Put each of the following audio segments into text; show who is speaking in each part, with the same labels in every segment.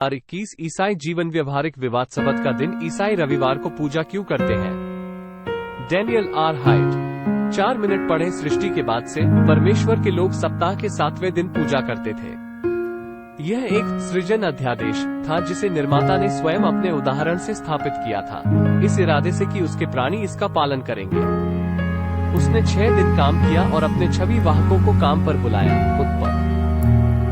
Speaker 1: 21 ईसाई जीवन व्यवहारिक विवाद सब्त का दिन ईसाई रविवार को पूजा क्यों करते हैं? डैनियल आर हाइट 4 मिनट पढ़े। सृष्टि के बाद से परमेश्वर के लोग सप्ताह के 7वें दिन पूजा करते थे। यह एक सृजन अध्यादेश था जिसे निर्माता ने स्वयं अपने उदाहरण से स्थापित किया था, इस इरादे से कि उसके प्राणी इसका पालन करेंगे। उसने 6 दिन काम किया और अपने छवि वाहकों को काम पर बुलाया। उत्पत्ति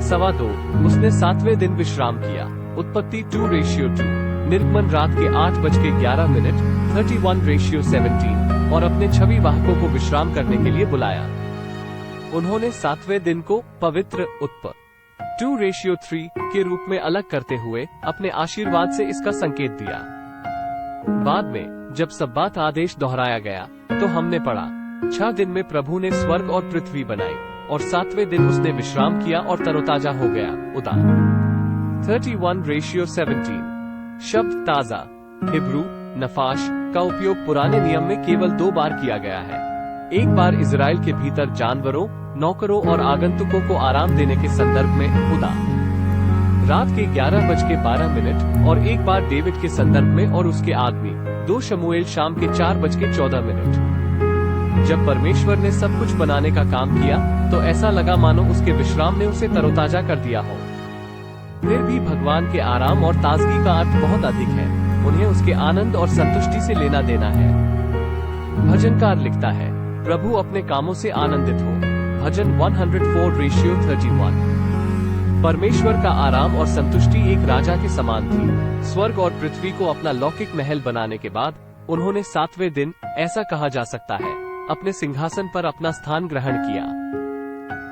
Speaker 1: 2:15 उसने 7वें दिन विश्राम किया। उत्पत्ति 2:2 निर्गमन रात के 8:11 31:17 और अपने छवि वाहकों को विश्राम करने के लिए बुलाया। उन्होंने 7वें दिन को पवित्र उत्पत्ति 2:3 के रूप में अलग करते हुए अपने आशीर्वाद से इसका संकेत दिया। बाद में जब सब्बात आदेश दोहराया गया तो हमने पढ़ा, 6 दिन में प्रभु ने स्वर्ग और पृथ्वी बनाई और 7वें दिन उसने विश्राम किया और तरोताजा हो गया। उदाहरण 31:17 शब्द ताजा हिब्रू नफाश का उपयोग पुराने नियम में केवल 2 बार किया गया है। एक बार इजराइल के भीतर जानवरों, नौकरों और आगंतुकों को आराम देने के संदर्भ में रात के 11:12 और एक बार डेविड के संदर्भ में और उसके आदमी 2 शमूएल शाम के 4:14। जब परमेश्वर ने सब कुछ बनाने का काम किया तो ऐसा लगा मानो उसके विश्राम ने उसे तरोताजा कर दिया हो। फिर भी भगवान के आराम और ताजगी का अर्थ बहुत अधिक है। उन्हें उसके आनंद और संतुष्टि से लेना देना है। भजनकार लिखता है, प्रभु अपने कामों से आनंदित हो। भजन 104:31 परमेश्वर का आराम और संतुष्टि एक राजा के समान थी। स्वर्ग और पृथ्वी को अपना लौकिक महल बनाने के बाद उन्होंने 7वें दिन, ऐसा कहा जा सकता है, अपने सिंहासन पर अपना स्थान ग्रहण किया।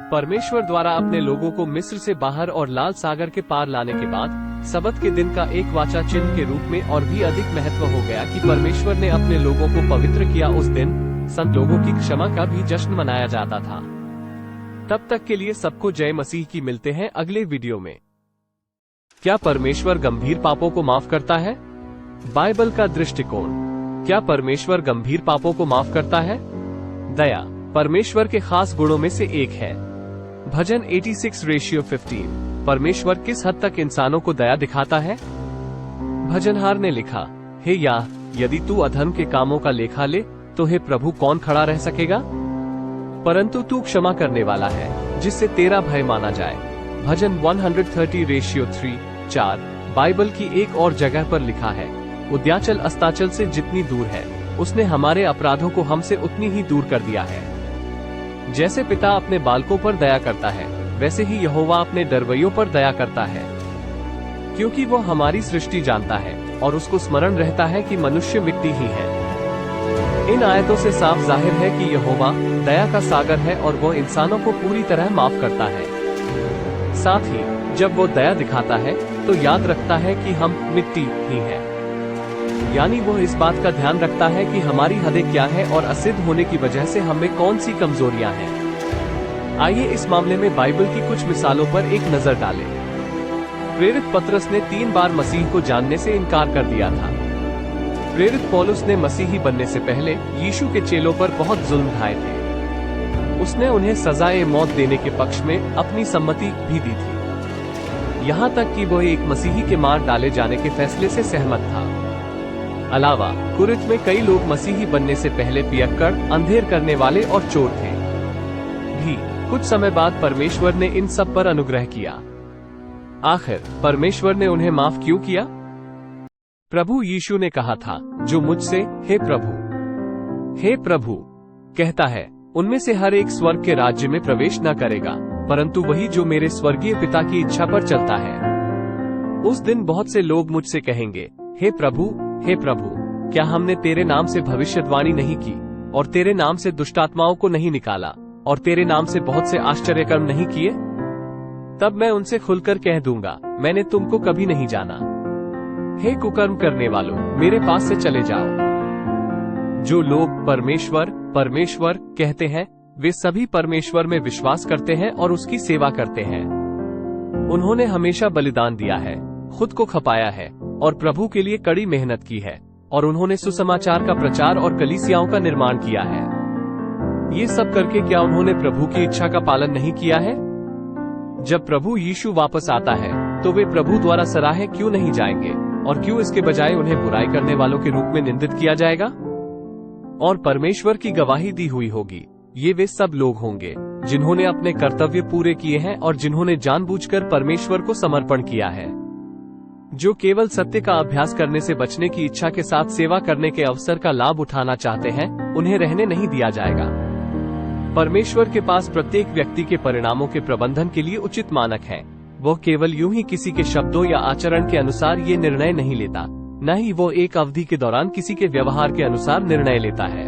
Speaker 1: परमेश्वर द्वारा अपने लोगों को मिस्र से बाहर और लाल सागर के पार लाने के बाद सब्त के दिन का एक वाचा चिन्ह के रूप में और भी अधिक महत्व हो गया कि परमेश्वर ने अपने लोगों को पवित्र किया। उस दिन संत लोगों की क्षमा का भी जश्न मनाया जाता था। तब तक के लिए सबको जय मसीह की। मिलते हैं अगले वीडियो में। क्या परमेश्वर गंभीर पापों को माफ करता है? बाइबल का दृष्टिकोण। क्या परमेश्वर गंभीर पापों को माफ करता है? दया परमेश्वर के खास गुणों में से एक है। भजन 86:15 परमेश्वर किस हद तक इंसानों को दया दिखाता है? भजनहार ने लिखा, हे याह, यदि तू अधर्म के कामों का लेखा ले तो हे प्रभु कौन खड़ा रह सकेगा? परंतु तू क्षमा करने वाला है जिससे तेरा भय माना जाए। भजन 130:3-4 बाइबल की एक और जगह पर लिखा है, उद्याचल अस्ताचल से जितनी दूर है उसने हमारे अपराधों को हमसे उतनी ही दूर कर दिया है। जैसे पिता अपने बालकों पर दया करता है वैसे ही यहोवा अपने डरवैयों पर दया करता है, क्योंकि वो हमारी सृष्टि जानता है और उसको स्मरण रहता है कि मनुष्य मिट्टी ही है। इन आयतों से साफ जाहिर है कि यहोवा दया का सागर है और वो इंसानों को पूरी तरह माफ करता है। साथ ही जब वो दया दिखाता है तो याद रखता है कि हम मिट्टी ही हैं। यानी वो इस बात का ध्यान रखता है कि हमारी हदें क्या है और असिद्ध होने की वजह से हमें कौन सी कमजोरियां हैं। आइए इस मामले में बाइबल की कुछ मिसालों पर एक नजर डालें। प्रेरित पतरस ने 3 बार मसीह को जानने से इनकार कर दिया था। प्रेरित पौलुस ने मसीही बनने से पहले यीशु के चेलों पर बहुत जुल्म ढाए थे। उसने उन्हें सजाए मौत देने के पक्ष में अपनी सम्मति भी दी थी। यहाँ तक कि वह एक मसीही के मार डाले जाने के फैसले से सहमत था। अलावा कुरिन्थ में कई लोग मसीही बनने से पहले पियक्कड़, अंधेर करने वाले और चोर थे भी। कुछ समय बाद परमेश्वर ने इन सब पर अनुग्रह किया। आखिर परमेश्वर ने उन्हें माफ क्यों किया? प्रभु यीशु ने कहा था, जो मुझसे हे प्रभु कहता है उनमें से हर एक स्वर्ग के राज्य में प्रवेश न करेगा, परंतु वही जो मेरे स्वर्गीय पिता की इच्छा पर चलता है। उस दिन बहुत से लोग मुझसे कहेंगे, हे प्रभु, क्या हमने तेरे नाम से भविष्यवाणी नहीं की और तेरे नाम से दुष्टात्माओं को नहीं निकाला और तेरे नाम से बहुत से आश्चर्यकर्म नहीं किए? तब मैं उनसे खुलकर कह दूंगा, मैंने तुमको कभी नहीं जाना। हे कुकर्म करने वालों, मेरे पास से चले जाओ। जो लोग परमेश्वर कहते हैं वे सभी परमेश्वर में विश्वास करते हैं और उसकी सेवा करते हैं। उन्होंने हमेशा बलिदान दिया है, खुद को खपाया है और प्रभु के लिए कड़ी मेहनत की है और उन्होंने सुसमाचार का प्रचार और कलीसियाओं का निर्माण किया है। ये सब करके क्या उन्होंने प्रभु की इच्छा का पालन नहीं किया है? जब प्रभु यीशु वापस आता है तो वे प्रभु द्वारा सराहे क्यों नहीं जाएंगे, और क्यों इसके बजाय उन्हें बुराई करने वालों के रूप में निंदित किया जाएगा? और परमेश्वर की गवाही दी हुई होगी, ये वे सब लोग होंगे जिन्होंने अपने कर्तव्य पूरे किए हैं और जिन्होंने जानबूझकर परमेश्वर को समर्पण किया है, जो केवल सत्य का अभ्यास करने से बचने की इच्छा के साथ सेवा करने के अवसर का लाभ उठाना चाहते हैं, उन्हें रहने नहीं दिया जाएगा। परमेश्वर के पास प्रत्येक व्यक्ति के परिणामों के प्रबंधन के लिए उचित मानक है। वह केवल यूं ही किसी के शब्दों या आचरण के अनुसार ये निर्णय नहीं लेता, न ही वो एक अवधि के दौरान किसी के व्यवहार के अनुसार निर्णय लेता है।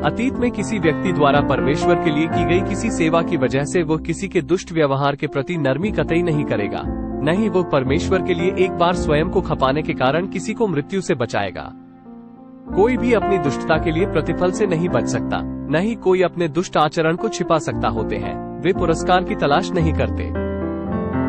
Speaker 1: अतीत में किसी व्यक्ति द्वारा परमेश्वर के लिए की गई किसी सेवा की वजह से वो किसी के दुष्ट व्यवहार के प्रति नरमी कतई नहीं करेगा, न ही वो परमेश्वर के लिए एक बार स्वयं को खपाने के कारण किसी को मृत्यु से बचाएगा। कोई भी अपनी दुष्टता के लिए प्रतिफल से नहीं बच सकता, न ही कोई अपने दुष्ट आचरण को छिपा सकता होते हैं। वे पुरस्कार की तलाश नहीं करते।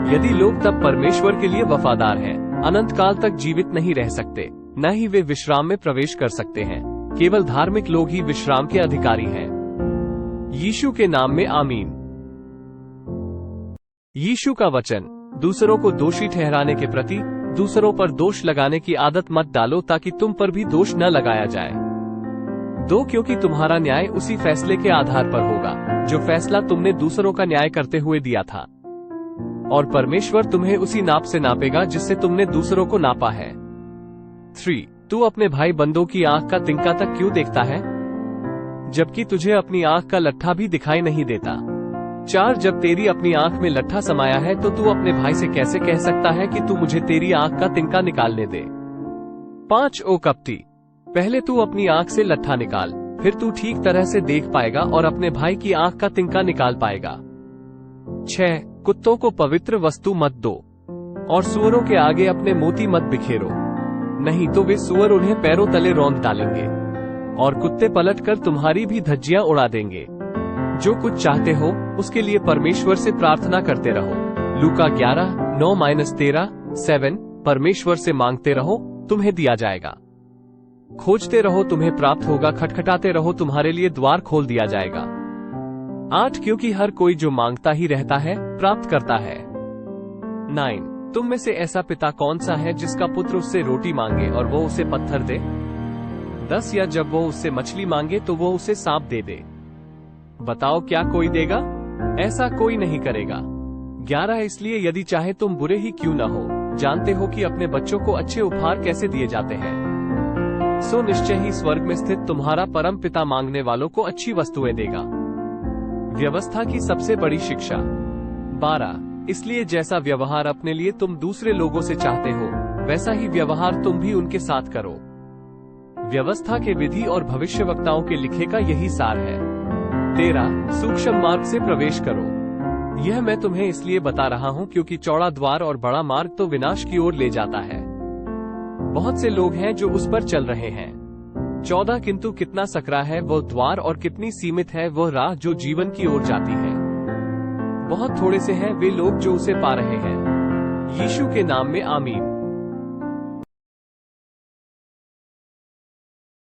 Speaker 1: यदि लोग तब परमेश्वर के लिए वफादार हैं, अनंत काल तक जीवित नहीं रह सकते, न ही वे विश्राम में प्रवेश कर सकते हैं। केवल धार्मिक लोग ही विश्राम के अधिकारी हैं। यीशु के नाम में आमीन। यीशु का वचन, दूसरों को दोषी ठहराने के प्रति दूसरों पर दोष लगाने की आदत मत डालो ताकि तुम पर भी दोष न लगाया जाए। क्योंकि तुम्हारा न्याय उसी फैसले के आधार पर होगा जो फैसला तुमने दूसरों का न्याय करते हुए दिया था, और परमेश्वर तुम्हें उसी नाप से नापेगा जिससे तुमने दूसरों को नापा है। 3. तू अपने भाई बंदों की आंख का तिनका तक क्यों देखता है, जबकि तुझे अपनी आंख का लट्ठा भी दिखाई नहीं देता? 4. जब तेरी अपनी आंख में लट्ठा समाया है तो तू अपने भाई से कैसे कह सकता है कि तू मुझे तेरी आंख का तिनका निकालने दे? 5. ओ कपटी, पहले तू अपनी आंख से लट्ठा निकाल, फिर तू ठीक तरह से देख पाएगा और अपने भाई की आंख का तिनका निकाल पाएगा। 6. कुत्तों को पवित्र वस्तु मत दो, और सुअरों के आगे अपने मोती मत बिखेरो, नहीं तो वे सुअर उन्हें पैरों तले रौंद डालेंगे, और कुत्ते पलटकर तुम्हारी भी धज्जियां उड़ा देंगे। जो कुछ चाहते हो उसके लिए परमेश्वर से प्रार्थना करते रहो। लूका 11:9-13। 7. परमेश्वर से मांगते रहो, तुम्हें दिया जाएगा। खोजते रहो, तुम्हें प्राप्त होगा। खटखटाते रहो, तुम्हारे लिए द्वार खोल दिया जाएगा। 8. क्योंकि हर कोई जो मांगता ही रहता है प्राप्त करता है। 9. तुम में से ऐसा पिता कौन सा है जिसका पुत्र उससे रोटी मांगे और वो उसे पत्थर दे? 10. या जब वो उससे मछली मांगे तो वो उसे सांप दे दे? बताओ, क्या कोई देगा? ऐसा कोई नहीं करेगा। 11. इसलिए यदि चाहे तुम बुरे ही क्यों न हो, जानते हो कि अपने बच्चों को अच्छे उपहार कैसे दिए जाते हैं, सो निश्चय ही स्वर्ग में स्थित तुम्हारा परम पिता मांगने वालों को अच्छी वस्तुएं देगा। व्यवस्था की सबसे बड़ी शिक्षा। 12. इसलिए जैसा व्यवहार अपने लिए तुम दूसरे लोगों से चाहते हो, वैसा ही व्यवहार तुम भी उनके साथ करो। व्यवस्था के विधि और भविष्यवक्ताओं के लिखे का यही सार है। 13. सूक्ष्म मार्ग से प्रवेश करो। यह मैं तुम्हें इसलिए बता रहा हूँ क्योंकि चौड़ा द्वार और बड़ा मार्ग तो विनाश की ओर ले जाता है। बहुत से लोग हैं जो उस पर चल रहे हैं। 14. किंतु कितना सकरा है वह द्वार और कितनी सीमित है वह राह जो जीवन की ओर जाती है। बहुत थोड़े से हैं वे लोग जो उसे पा रहे हैं। यीशु के नाम में आमीन।